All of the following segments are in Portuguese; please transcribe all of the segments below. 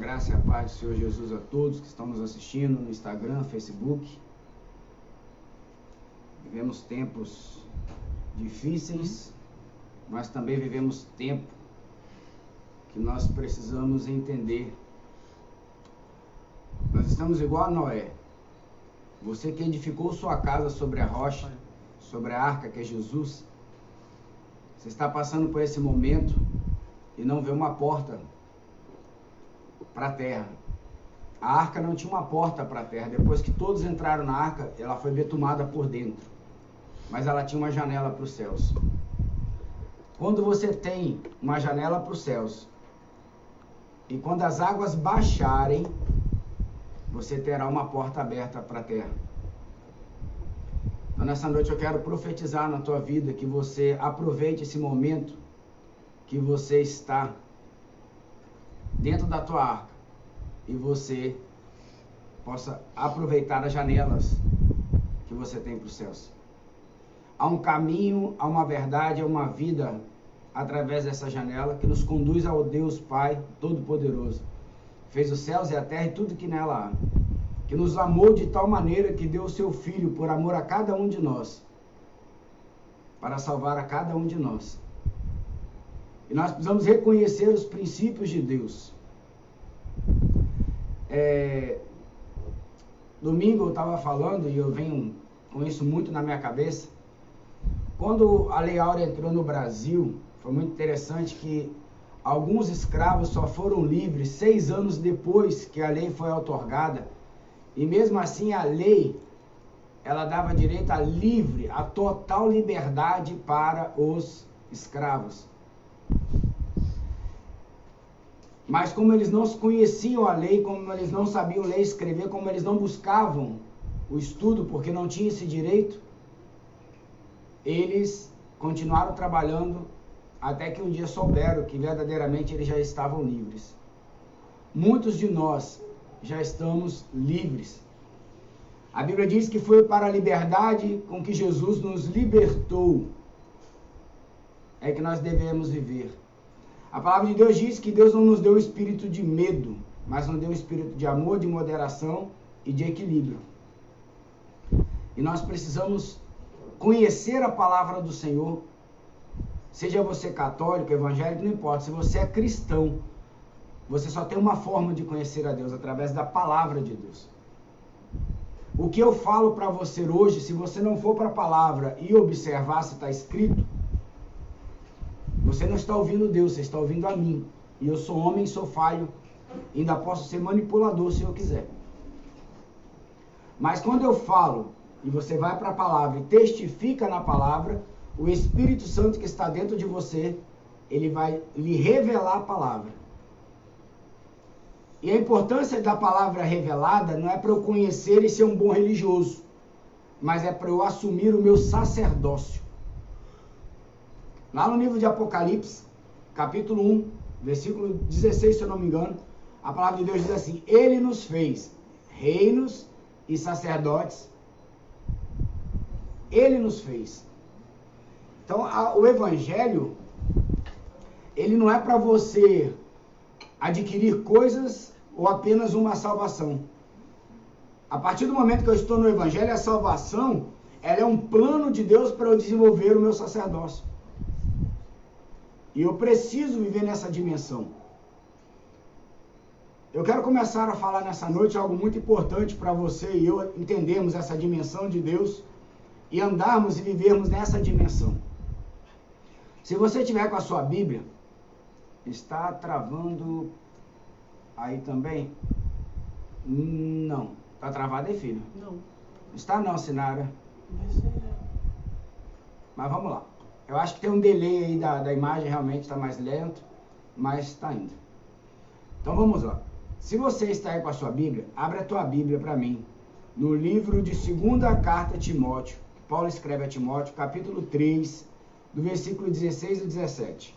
graça e a paz do Senhor Jesus a todos que estão nos assistindo no Instagram, Facebook. Vivemos tempos difíceis, mas também vivemos tempo que nós precisamos entender. Nós estamos igual a Noé. Você que edificou sua casa sobre a rocha, sobre a arca que é Jesus, você está passando por esse momento e não vê uma porta para a terra. A arca não tinha uma porta para a terra. Depois que todos entraram na arca, ela foi betumada por dentro, mas ela tinha uma janela para os céus. Quando você tem uma janela para os céus, e quando as águas baixarem, você terá uma porta aberta para a terra. Então, nessa noite eu quero profetizar na tua vida que você aproveite esse momento que você está dentro da tua arca e você possa aproveitar as janelas que você tem para os céus. Há um caminho, há uma verdade, há uma vida através dessa janela que nos conduz ao Deus Pai Todo-Poderoso. Fez os céus e a terra e tudo que nela há. Que nos amou de tal maneira que deu o seu Filho por amor a cada um de nós, para salvar a cada um de nós. E nós precisamos reconhecer os princípios de Deus. Domingo eu estava falando, e eu venho com isso muito na minha cabeça, quando a Lei Áurea entrou no Brasil, foi muito interessante que alguns escravos só foram livres 6 anos depois que a lei foi outorgada, e mesmo assim a lei, ela dava direito a livre, a total liberdade para os escravos. Mas como eles não conheciam a lei, como eles não sabiam ler e escrever, como eles não buscavam o estudo, porque não tinham esse direito, eles continuaram trabalhando até que um dia souberam que verdadeiramente eles já estavam livres. Muitos de nós já estamos livres. A Bíblia diz que foi para a liberdade com que Jesus nos libertou é que nós devemos viver. A palavra de Deus diz que Deus não nos deu o espírito de medo, mas nos deu o espírito de amor, de moderação e de equilíbrio. E nós precisamos conhecer a palavra do Senhor, seja você católico, evangélico, não importa. Se você é cristão, você só tem uma forma de conhecer a Deus, através da palavra de Deus. O que eu falo para você hoje, se você não for para a palavra e observar se está escrito, você não está ouvindo Deus, você está ouvindo a mim. E eu sou homem, sou falho, ainda posso ser manipulador se eu quiser. Mas quando eu falo, e você vai para a palavra e testifica na palavra, o Espírito Santo que está dentro de você, ele vai lhe revelar a palavra. E a importância da palavra revelada não é para eu conhecer e ser um bom religioso, mas é para eu assumir o meu sacerdócio. Lá no livro de Apocalipse, capítulo 1, versículo 16, se eu não me engano, a palavra de Deus diz assim: Ele nos fez reinos e sacerdotes. Ele nos fez. Então, o Evangelho, ele não é para você adquirir coisas ou apenas uma salvação. A partir do momento que eu estou no Evangelho, a salvação, ela é um plano de Deus para eu desenvolver o meu sacerdócio. E eu preciso viver nessa dimensão. Eu quero começar a falar nessa noite algo muito importante para você e eu entendermos essa dimensão de Deus e andarmos e vivermos nessa dimensão. Se você tiver com a sua Bíblia, está travando aí também? Não. Está travado aí, filho? Não. Está não, Sinara. Mas Mas vamos lá. Eu acho que tem um delay aí da imagem, realmente está mais lento, mas está indo. Então vamos lá. Se você está aí com a sua Bíblia, abre a tua Bíblia para mim, no livro de 2ª carta a Timóteo, que Paulo escreve a Timóteo, capítulo 3, do versículo 16 e 17.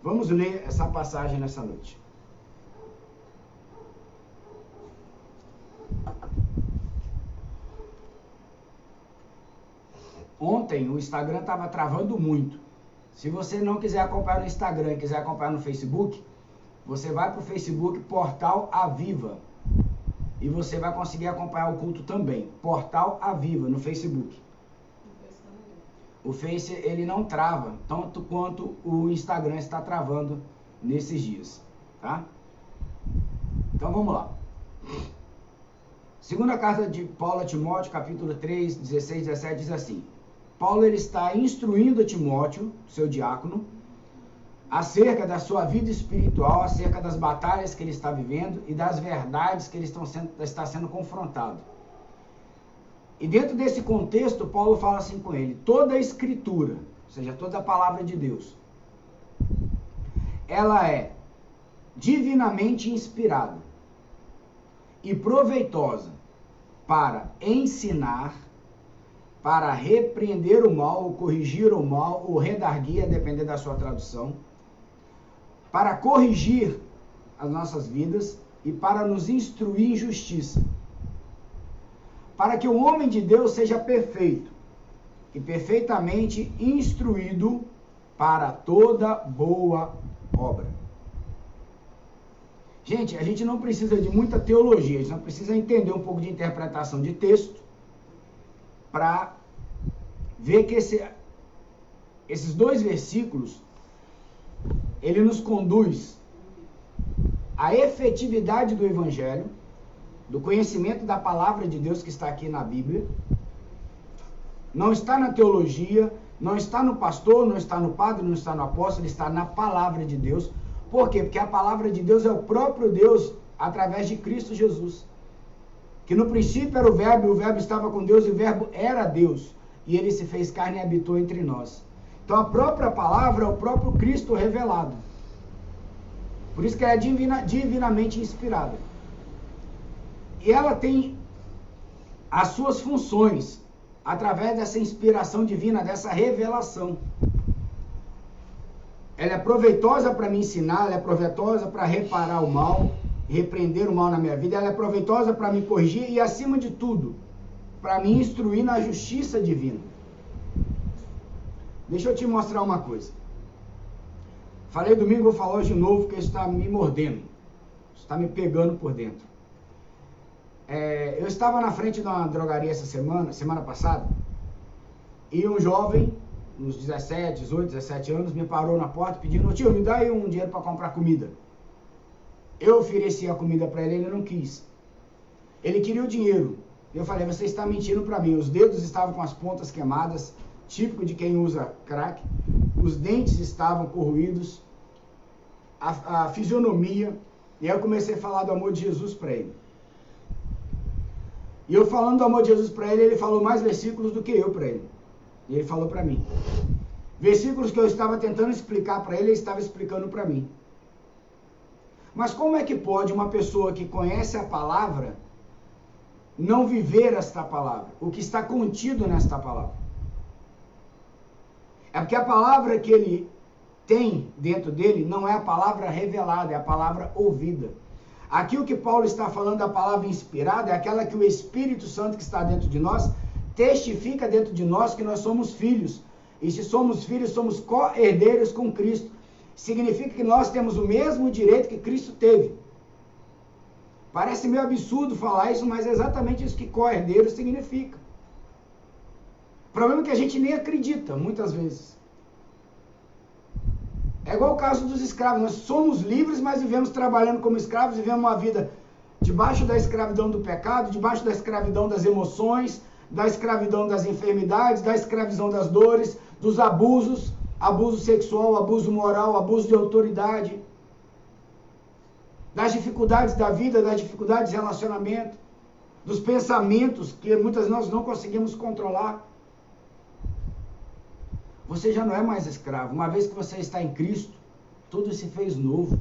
Vamos ler essa passagem nessa noite. Ontem o Instagram estava travando muito. Se você não quiser acompanhar no Instagram e quiser acompanhar no Facebook, Você vai para o Facebook, Portal Aviva. E você vai conseguir acompanhar o culto também. Portal Aviva, no Facebook. O Face, ele não trava, tanto quanto o Instagram está travando nesses dias. Tá? Então vamos lá. Segunda carta de Paulo a Timóteo, capítulo 3, 16, 17, diz assim. Paulo ele está instruindo Timóteo, seu diácono, acerca da sua vida espiritual, acerca das batalhas que ele está vivendo e das verdades que ele está sendo confrontado. E dentro desse contexto, Paulo fala assim com ele, toda a escritura, ou seja, toda a palavra de Deus, ela é divinamente inspirada e proveitosa para ensinar, para repreender o mal, ou corrigir o mal, ou redarguir, a depender da sua tradução, para corrigir as nossas vidas e para nos instruir em justiça, para que o homem de Deus seja perfeito e perfeitamente instruído para toda boa obra. Gente, a gente não precisa de muita teologia, a gente não precisa entender um pouco de interpretação de texto para ver que esses dois versículos, ele nos conduz à efetividade do Evangelho, do conhecimento da palavra de Deus que está aqui na Bíblia. Não está na teologia, não está no pastor, não está no padre, não está no apóstolo, está na palavra de Deus. Por quê? Porque a palavra de Deus é o próprio Deus através de Cristo Jesus. Que no princípio era o Verbo estava com Deus e o Verbo era Deus. E ele se fez carne e habitou entre nós. Então a própria palavra é o próprio Cristo revelado. Por isso que ela é divinamente inspirada. E ela tem as suas funções através dessa inspiração divina, dessa revelação. Ela é proveitosa para me ensinar, ela é proveitosa para reparar o mal, repreender o mal na minha vida, ela é proveitosa para me corrigir e, acima de tudo, para me instruir na justiça divina. Deixa eu te mostrar uma coisa. Falei domingo, vou falar hoje de novo, porque isso está me mordendo, está me pegando por dentro. Eu estava na frente de uma drogaria essa semana passada, e um jovem, uns 17, 18, 17 anos, me parou na porta pedindo, tio, me dá aí um dinheiro para comprar comida. Eu ofereci a comida para ele, ele não quis. Ele queria o dinheiro. Eu falei, você está mentindo para mim. Os dedos estavam com as pontas queimadas, típico de quem usa crack. Os dentes estavam corroídos, a fisionomia. E aí eu comecei a falar do amor de Jesus para ele. E eu falando do amor de Jesus para ele, ele falou mais versículos do que eu para ele. E ele falou para mim. Versículos que eu estava tentando explicar para ele estava explicando para mim. Mas como é que pode uma pessoa que conhece a palavra não viver esta palavra? O que está contido nesta palavra? É porque a palavra que ele tem dentro dele não é a palavra revelada, é a palavra ouvida. Aqui o que Paulo está falando da palavra inspirada é aquela que o Espírito Santo que está dentro de nós testifica dentro de nós que nós somos filhos. E se somos filhos, somos co-herdeiros com Cristo. Significa que nós temos o mesmo direito que Cristo teve. Parece meio absurdo falar isso, mas é exatamente isso que co-herdeiro significa. O problema é que a gente nem acredita, muitas vezes. É igual o caso dos escravos. Nós somos livres, mas vivemos trabalhando como escravos, vivemos uma vida debaixo da escravidão do pecado, debaixo da escravidão das emoções, da escravidão das enfermidades, da escravidão das dores, dos abusos, abuso sexual, abuso moral, abuso de autoridade, das dificuldades da vida, das dificuldades de relacionamento, dos pensamentos que muitas vezes nós não conseguimos controlar. Você já não é mais escravo. Uma vez que você está em Cristo, tudo se fez novo.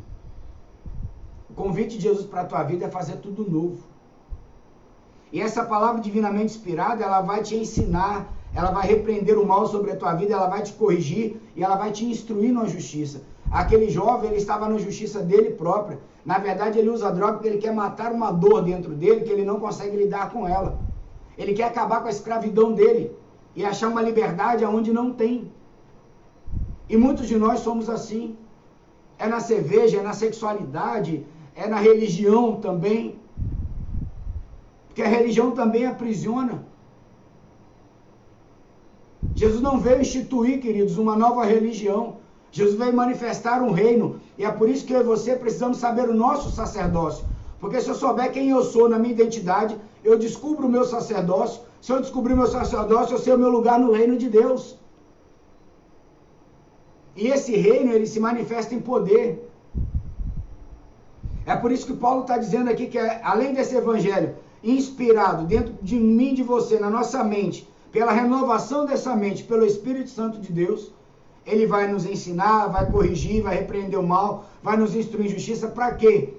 O convite de Jesus para a tua vida é fazer tudo novo. E essa palavra divinamente inspirada, ela vai te ensinar, ela vai repreender o mal sobre a tua vida, ela vai te corrigir e ela vai te instruir na justiça. Aquele jovem, ele estava na justiça dele própria. Na verdade, ele usa droga porque ele quer matar uma dor dentro dele que ele não consegue lidar com ela. Ele quer acabar com a escravidão dele e achar uma liberdade onde não tem. E muitos de nós somos assim. é na cerveja, é na sexualidade, é na religião também. Porque a religião também aprisiona. Jesus não veio instituir, queridos, uma nova religião. Jesus veio manifestar um reino. E é por isso que eu e você precisamos saber o nosso sacerdócio. Porque se eu souber quem eu sou na minha identidade, eu descubro o meu sacerdócio. Se eu descobrir o meu sacerdócio, eu sei o meu lugar no reino de Deus. E esse reino, ele se manifesta em poder. É por isso que Paulo está dizendo aqui que, além desse evangelho inspirado dentro de mim e de você, na nossa mente, pela renovação dessa mente, pelo Espírito Santo de Deus, ele vai nos ensinar, vai corrigir, vai repreender o mal, vai nos instruir em justiça. Para quê?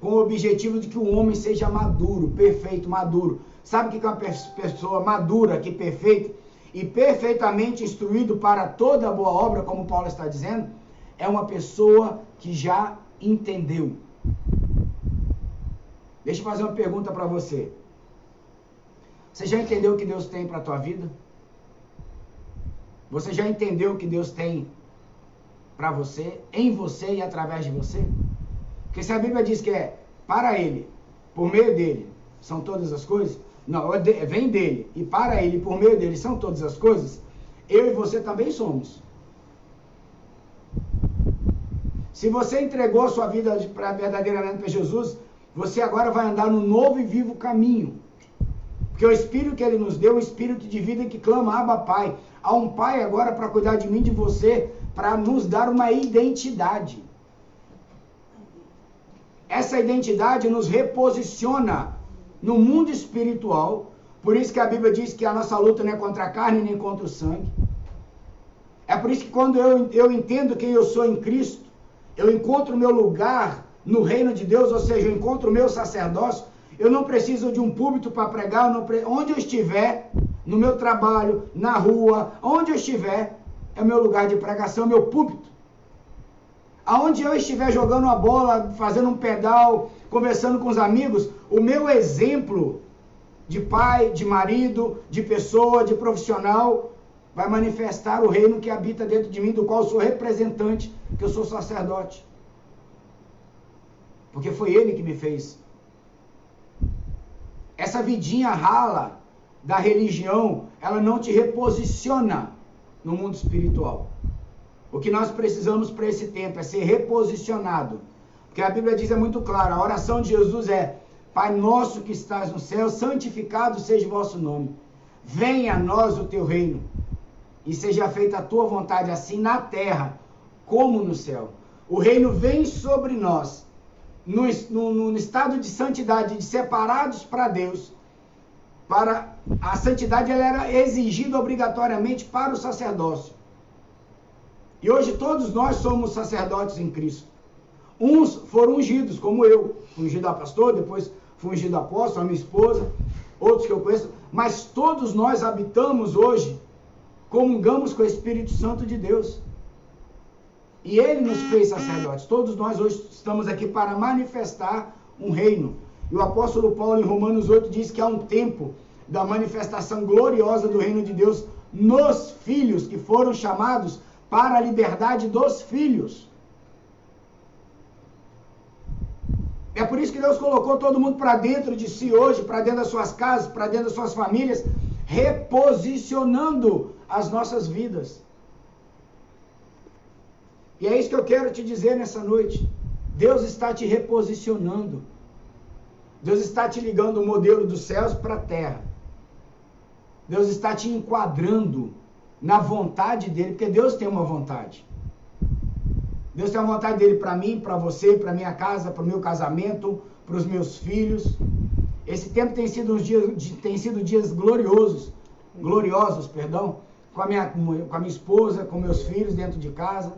Com o objetivo de que o homem seja maduro, perfeito, maduro. Sabe o que é uma pessoa madura, que perfeita e perfeitamente instruído para toda boa obra, como Paulo está dizendo? É uma pessoa que já entendeu. Deixa eu fazer uma pergunta para você. Você já entendeu o que Deus tem para a tua vida? Você já entendeu o que Deus tem para você, em você e através de você? Porque se a Bíblia diz que é para Ele, por meio dEle, são todas as coisas, não, vem dEle e para Ele, por meio dEle, são todas as coisas, eu e você também somos. Se você entregou a sua vida verdadeiramente para Jesus, você agora vai andar no novo e vivo caminho. Porque o Espírito que Ele nos deu é um Espírito de vida que clama, Abba, Pai. Há um Pai agora para cuidar de mim e de você, para nos dar uma identidade. Essa identidade nos reposiciona no mundo espiritual. Por isso que a Bíblia diz que a nossa luta não é contra a carne nem contra o sangue. É por isso que quando eu entendo quem eu sou em Cristo, eu encontro o meu lugar no reino de Deus, ou seja, eu encontro o meu sacerdócio. Eu não preciso de um púlpito para pregar, onde eu estiver, no meu trabalho, na rua, onde eu estiver, é o meu lugar de pregação, é o meu púlpito. Aonde eu estiver jogando a bola, fazendo um pedal, conversando com os amigos, o meu exemplo de pai, de marido, de pessoa, de profissional, vai manifestar o reino que habita dentro de mim, do qual eu sou representante, que eu sou sacerdote. Porque foi Ele que me fez. Essa vidinha rala da religião, ela não te reposiciona no mundo espiritual. O que nós precisamos para esse tempo é ser reposicionado. Porque a Bíblia diz, é muito claro, a oração de Jesus é: Pai nosso que estás no céu, santificado seja o vosso nome. Venha a nós o teu reino, e seja feita a tua vontade, assim na terra como no céu. O reino vem sobre nós, no estado de santidade, de separados para Deus. A santidade ela era exigida obrigatoriamente para o sacerdócio. E hoje todos nós somos sacerdotes em Cristo. Uns foram ungidos, como eu. Fui ungido a pastor, depois fui ungido apóstolo, a minha esposa, outros que eu conheço. Mas todos nós habitamos hoje, comungamos com o Espírito Santo de Deus. E Ele nos fez sacerdotes. Todos nós hoje estamos aqui para manifestar um reino. E o apóstolo Paulo, em Romanos 8, diz que há um tempo da manifestação gloriosa do reino de Deus nos filhos, que foram chamados para a liberdade dos filhos. É por isso que Deus colocou todo mundo para dentro de si hoje, para dentro das suas casas, para dentro das suas famílias, reposicionando as nossas vidas. E é isso que eu quero te dizer nessa noite. Deus está te reposicionando. Deus está te ligando o modelo dos céus para a terra. Deus está te enquadrando na vontade dele, porque Deus tem uma vontade. Deus tem uma vontade dele para mim, para você, para minha casa, para o meu casamento, para os meus filhos. Esse tempo tem sido dias gloriosos, com a minha esposa, com meus filhos dentro de casa.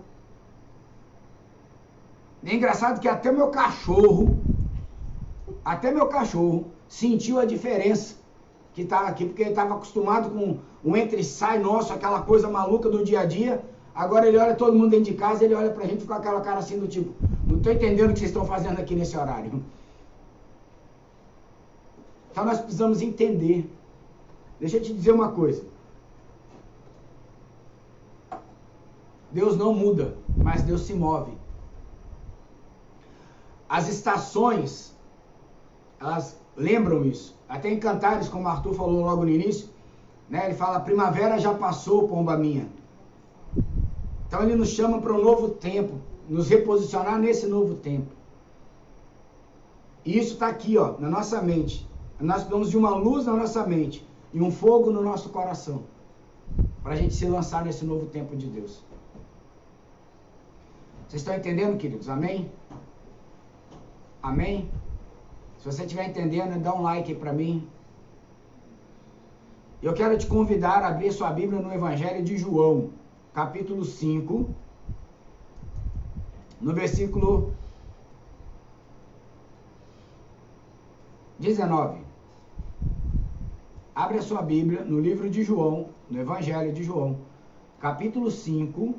É engraçado que até meu cachorro sentiu a diferença que estava aqui, porque ele estava acostumado com um entra e sai nosso, aquela coisa maluca do dia a dia. Agora ele olha todo mundo dentro de casa, ele olha pra gente com aquela cara assim do tipo, não estou entendendo o que vocês estão fazendo aqui nesse horário. Então nós precisamos entender. Deixa eu te dizer uma coisa. Deus não muda, mas Deus se move. As estações, elas lembram isso. Até em Cantares, como o Arthur falou logo no início, né, ele fala, primavera já passou, pomba minha. Então ele nos chama para um novo tempo, nos reposicionar nesse novo tempo. E isso está aqui, ó, na nossa mente. Nós precisamos de uma luz na nossa mente e um fogo no nosso coração, para a gente se lançar nesse novo tempo de Deus. Vocês estão entendendo, queridos? Amém? Amém? Se você estiver entendendo, dá um like aí para mim. Eu quero te convidar a abrir sua Bíblia no Evangelho de João, capítulo 5, no versículo 19. Abre a sua Bíblia no livro de João, no Evangelho de João, capítulo 5,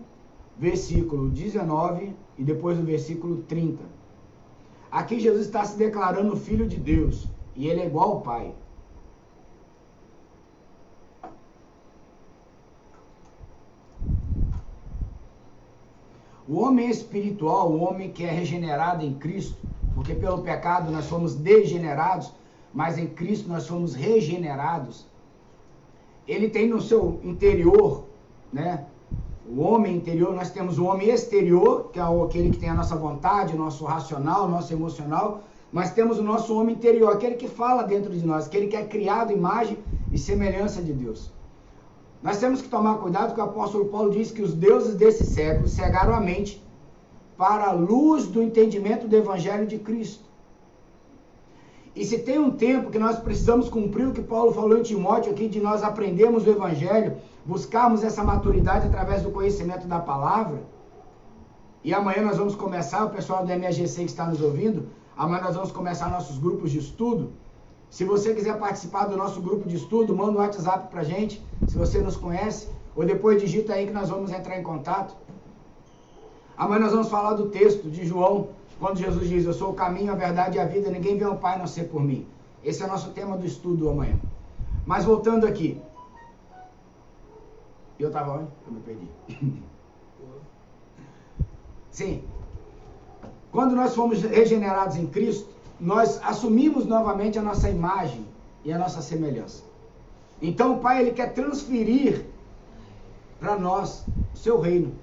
versículo 19 e depois o versículo 30. Aqui Jesus está se declarando Filho de Deus e ele é igual ao Pai. O homem espiritual, o homem que é regenerado em Cristo, porque pelo pecado nós fomos degenerados, mas em Cristo nós fomos regenerados. Ele tem no seu interior, né? O homem interior, nós temos o homem exterior, que é aquele que tem a nossa vontade, o nosso racional, o nosso emocional, mas temos o nosso homem interior, aquele que fala dentro de nós, aquele que é criado imagem e semelhança de Deus. Nós temos que tomar cuidado, que o apóstolo Paulo diz que os deuses desse século cegaram a mente para a luz do entendimento do Evangelho de Cristo. E se tem um tempo que nós precisamos cumprir o que Paulo falou em Timóteo aqui, de nós aprendermos o Evangelho, buscarmos essa maturidade através do conhecimento da palavra, e amanhã nós vamos começar, o pessoal do MAGC que está nos ouvindo, amanhã nós vamos começar nossos grupos de estudo. Se você quiser participar do nosso grupo de estudo, manda um WhatsApp pra gente, se você nos conhece, ou depois digita aí que nós vamos entrar em contato. Amanhã nós vamos falar do texto de João, quando Jesus diz, eu sou o caminho, a verdade e a vida, ninguém vê ao Pai a não ser por mim. Esse é o nosso tema do estudo amanhã. Mas voltando aqui. Eu estava onde? Eu me perdi. Sim. Quando nós fomos regenerados em Cristo, nós assumimos novamente a nossa imagem e a nossa semelhança. Então o Pai, ele quer transferir para nós o seu reino.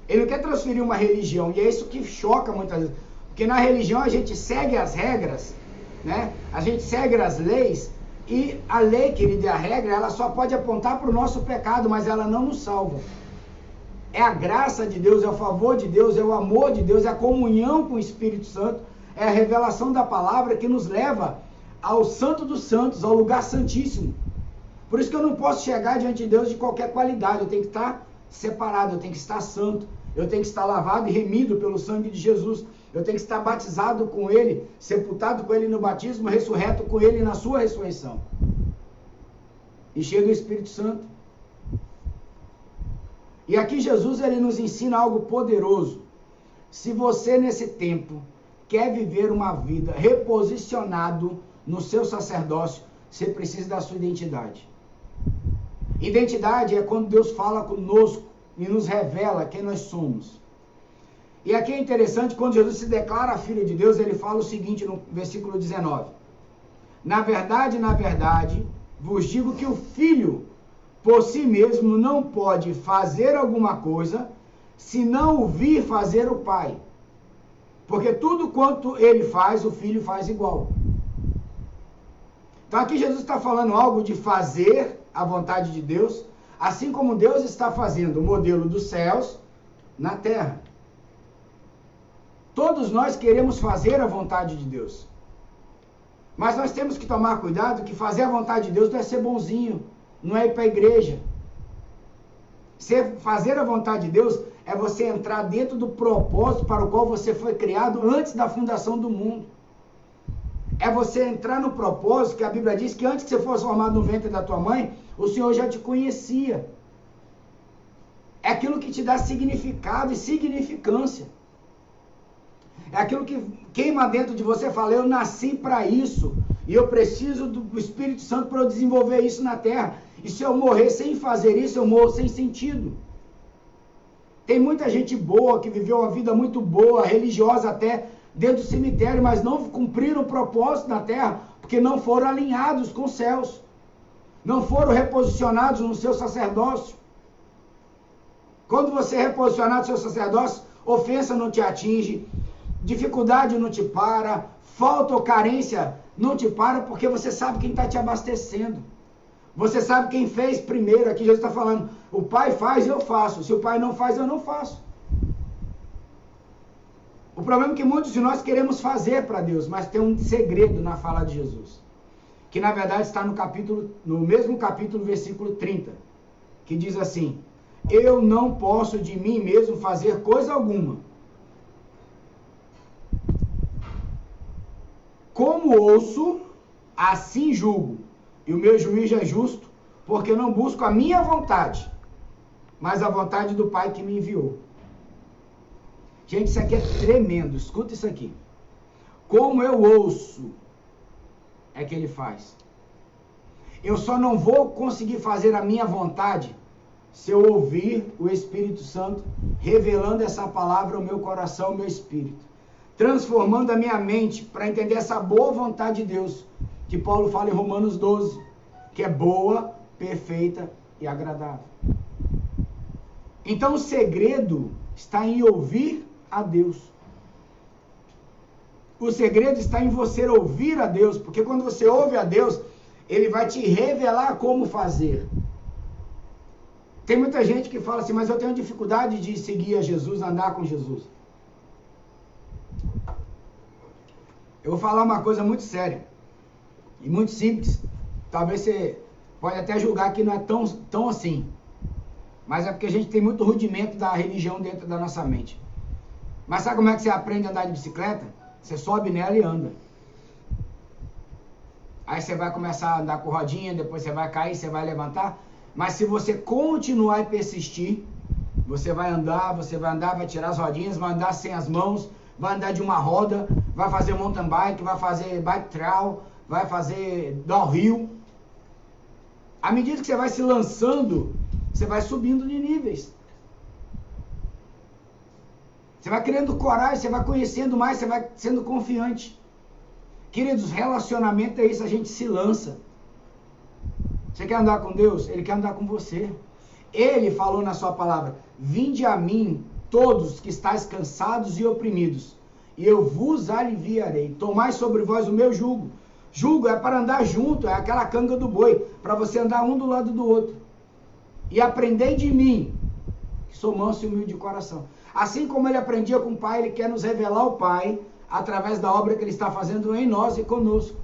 Ele não quer transferir uma religião, e é isso que choca muitas vezes. Porque na religião a gente segue as regras, né? A gente segue as leis, e a lei, querida, e a regra, ela só pode apontar para o nosso pecado, mas ela não nos salva. É a graça de Deus, é o favor de Deus, é o amor de Deus, é a comunhão com o Espírito Santo, é a revelação da palavra que nos leva ao Santo dos Santos, ao lugar santíssimo. Por isso que eu não posso chegar diante de Deus de qualquer qualidade, eu tenho que estar separado, eu tenho que estar santo, eu tenho que estar lavado e remido pelo sangue de Jesus, eu tenho que estar batizado com Ele, sepultado com Ele no batismo, ressurreto com Ele na sua ressurreição. E cheio do Espírito Santo. E aqui Jesus, ele nos ensina algo poderoso. Se você nesse tempo quer viver uma vida reposicionado no seu sacerdócio, você precisa da sua identidade. Identidade é quando Deus fala conosco e nos revela quem nós somos. E aqui é interessante, quando Jesus se declara filho de Deus, ele fala o seguinte no versículo 19. Na verdade, vos digo que o filho, por si mesmo, não pode fazer alguma coisa, se não o vir fazer o Pai. Porque tudo quanto ele faz, o filho faz igual. Então aqui Jesus está falando algo de fazer a vontade de Deus, assim como Deus está fazendo o modelo dos céus na terra. Todos nós queremos fazer a vontade de Deus. Mas nós temos que tomar cuidado que fazer a vontade de Deus não é ser bonzinho, não é ir para a igreja. Fazer a vontade de Deus é você entrar dentro do propósito para o qual você foi criado antes da fundação do mundo. É você entrar no propósito que a Bíblia diz que antes que você fosse formado no ventre da tua mãe, o Senhor já te conhecia. É aquilo que te dá significado e significância. É aquilo que queima dentro de você, fala, eu nasci para isso, e eu preciso do Espírito Santo para eu desenvolver isso na terra. E se eu morrer sem fazer isso, eu morro sem sentido. Tem muita gente boa, que viveu uma vida muito boa, religiosa até, dentro do cemitério, mas não cumpriram o propósito na terra, porque não foram alinhados com os céus, não foram reposicionados no seu sacerdócio. Quando você é reposicionado no seu sacerdócio, ofensa não te atinge, dificuldade não te para, falta ou carência não te para, porque você sabe quem está te abastecendo. Você sabe quem fez primeiro. Aqui Jesus está falando, o Pai faz, eu faço. Se o Pai não faz, eu não faço. O problema é que muitos de nós queremos fazer para Deus, mas tem um segredo na fala de Jesus, que na verdade está no mesmo capítulo, versículo 30, que diz assim: eu não posso de mim mesmo fazer coisa alguma. Como ouço, assim julgo, e o meu juízo é justo, porque não busco a minha vontade, mas a vontade do Pai que me enviou. Gente, isso aqui é tremendo, escuta isso aqui. Como eu ouço, é que ele faz. Eu só não vou conseguir fazer a minha vontade se eu ouvir o Espírito Santo revelando essa palavra ao meu coração, ao meu espírito, transformando a minha mente para entender essa boa vontade de Deus, que Paulo fala em Romanos 12, que é boa, perfeita e agradável. Então o segredo está em ouvir a Deus. O segredo está em você ouvir a Deus, porque quando você ouve a Deus, Ele vai te revelar como fazer. Tem muita gente que fala assim, mas eu tenho dificuldade de seguir a Jesus, andar com Jesus. Eu vou falar uma coisa muito séria e muito simples. Talvez você pode até julgar que não é tão assim. Mas é porque a gente tem muito rudimento da religião dentro da nossa mente. Mas sabe como é que você aprende a andar de bicicleta? Você sobe nela e anda. Aí você vai começar a andar com rodinha, depois você vai cair, você vai levantar. Mas se você continuar e persistir, você vai andar, vai tirar as rodinhas, vai andar sem as mãos, vai andar de uma roda, vai fazer mountain bike, vai fazer bike trail, vai fazer downhill. À medida que você vai se lançando, você vai subindo de níveis. Você vai criando coragem, você vai conhecendo mais, você vai sendo confiante. Queridos, relacionamento é isso, a gente se lança. Você quer andar com Deus? Ele quer andar com você. Ele falou na sua palavra, vinde a mim todos que estáis cansados e oprimidos, e eu vos aliviarei. Tomai sobre vós o meu jugo. Jugo é para andar junto, é aquela canga do boi, para você andar um do lado do outro. E aprendei de mim, que sou manso e humilde de coração. Assim como ele aprendia com o Pai, ele quer nos revelar o Pai, através da obra que ele está fazendo em nós e conosco.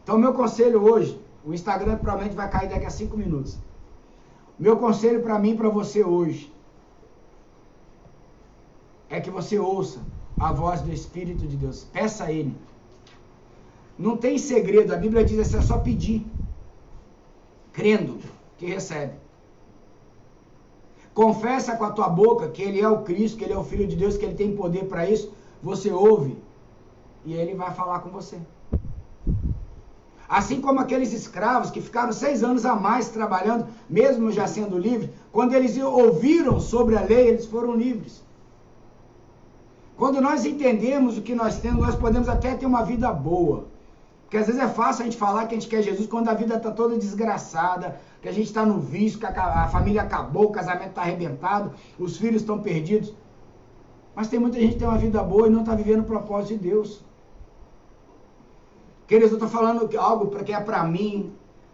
Então, meu conselho hoje, o Instagram provavelmente vai cair daqui a 5 minutos. Meu conselho para mim e para você hoje, é que você ouça a voz do Espírito de Deus. Peça a Ele. Não tem segredo, a Bíblia diz assim, é só pedir. Crendo que recebe. Confessa com a tua boca que Ele é o Cristo, que Ele é o Filho de Deus, que Ele tem poder para isso. Você ouve e Ele vai falar com você. Assim como aqueles escravos que ficaram 6 anos a mais trabalhando, mesmo já sendo livres, quando eles ouviram sobre a lei, eles foram livres. Quando nós entendemos o que nós temos, nós podemos até ter uma vida boa. Porque às vezes é fácil a gente falar que a gente quer Jesus quando a vida está toda desgraçada, que a gente está no vício, que a família acabou, o casamento está arrebentado, os filhos estão perdidos. Mas tem muita gente que tem uma vida boa e não está vivendo o propósito de Deus. Queridos, eu estou falando algo que é para mim,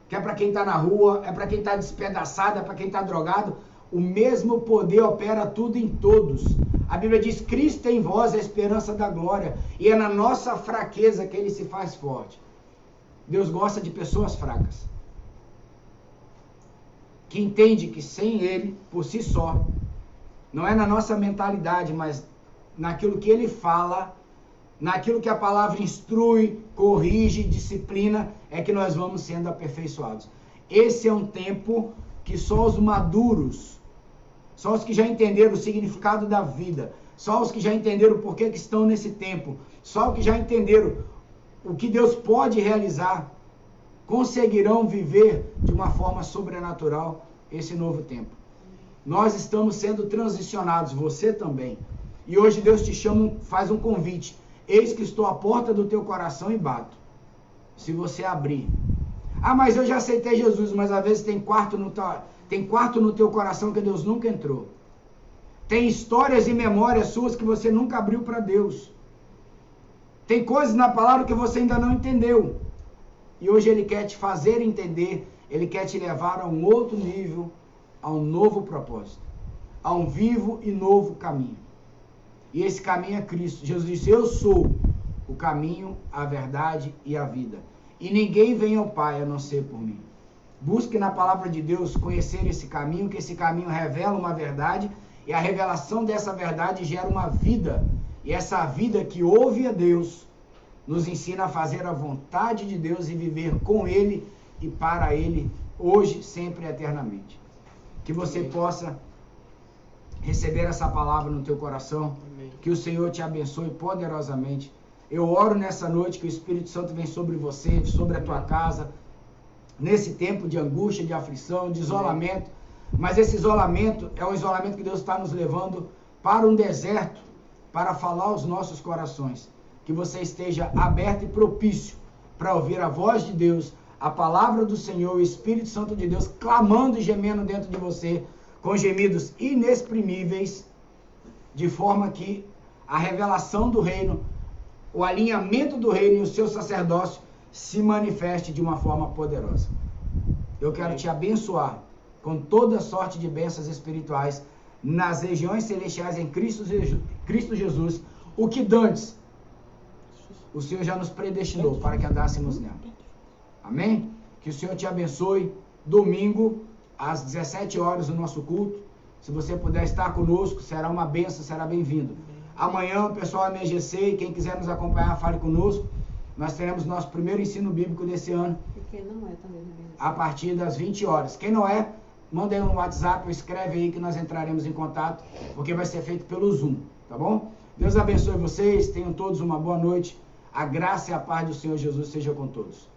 que é para quem está na rua, é para quem está despedaçado, é para quem está drogado. O mesmo poder opera tudo em todos. A Bíblia diz, Cristo em vós é a esperança da glória. E é na nossa fraqueza que Ele se faz forte. Deus gosta de pessoas fracas. Que entende que sem Ele, por si só, não é na nossa mentalidade, mas naquilo que Ele fala, naquilo que a palavra instrui, corrige, disciplina, é que nós vamos sendo aperfeiçoados. Esse é um tempo que só os maduros, só os que já entenderam o significado da vida, só os que já entenderam por que estão nesse tempo, só os que já entenderam o que Deus pode realizar, conseguirão viver de uma forma sobrenatural esse novo tempo. Nós estamos sendo transicionados, você também. E hoje Deus te chama, faz um convite. Eis que estou à porta do teu coração e bato. Se você abrir. Ah, mas eu já aceitei Jesus, mas às vezes tem quarto no teu coração que Deus nunca entrou. Tem histórias e memórias suas que você nunca abriu para Deus. Tem coisas na palavra que você ainda não entendeu. E hoje Ele quer te fazer entender, Ele quer te levar a um outro nível, a um novo propósito, a um vivo e novo caminho. E esse caminho é Cristo. Jesus disse, eu sou o caminho, a verdade e a vida. E ninguém vem ao Pai a não ser por mim. Busque na palavra de Deus conhecer esse caminho, que esse caminho revela uma verdade, e a revelação dessa verdade gera uma vida. E essa vida que ouve a Deus, nos ensina a fazer a vontade de Deus e viver com Ele e para Ele, hoje, sempre e eternamente. Que você possa receber essa palavra no teu coração. Amém. Que o Senhor te abençoe poderosamente. Eu oro nessa noite que o Espírito Santo vem sobre você, sobre a tua casa, nesse tempo de angústia, de aflição, de isolamento. Mas esse isolamento é um isolamento que Deus está nos levando para um deserto, para falar aos nossos corações. Que você esteja aberto e propício para ouvir a voz de Deus, a palavra do Senhor, o Espírito Santo de Deus, clamando e gemendo dentro de você, com gemidos inexprimíveis, de forma que a revelação do reino, o alinhamento do reino e o seu sacerdócio se manifeste de uma forma poderosa. Eu quero te abençoar com toda sorte de bênçãos espirituais nas regiões celestiais em Cristo Jesus, o que dantes o Senhor já nos predestinou para que andássemos nela. Amém? Que o Senhor te abençoe. Domingo, às 17 horas, o nosso culto. Se você puder estar conosco, será uma bênção, será bem-vindo. Amanhã, o pessoal da MGC, e quem quiser nos acompanhar, fale conosco. Nós teremos nosso primeiro ensino bíblico desse ano. E quem não é também, a partir das 20 horas. Quem não é, manda aí um WhatsApp ou escreve aí que nós entraremos em contato, porque vai ser feito pelo Zoom, tá bom? Deus abençoe vocês, tenham todos uma boa noite. A graça e a paz do Senhor Jesus seja com todos.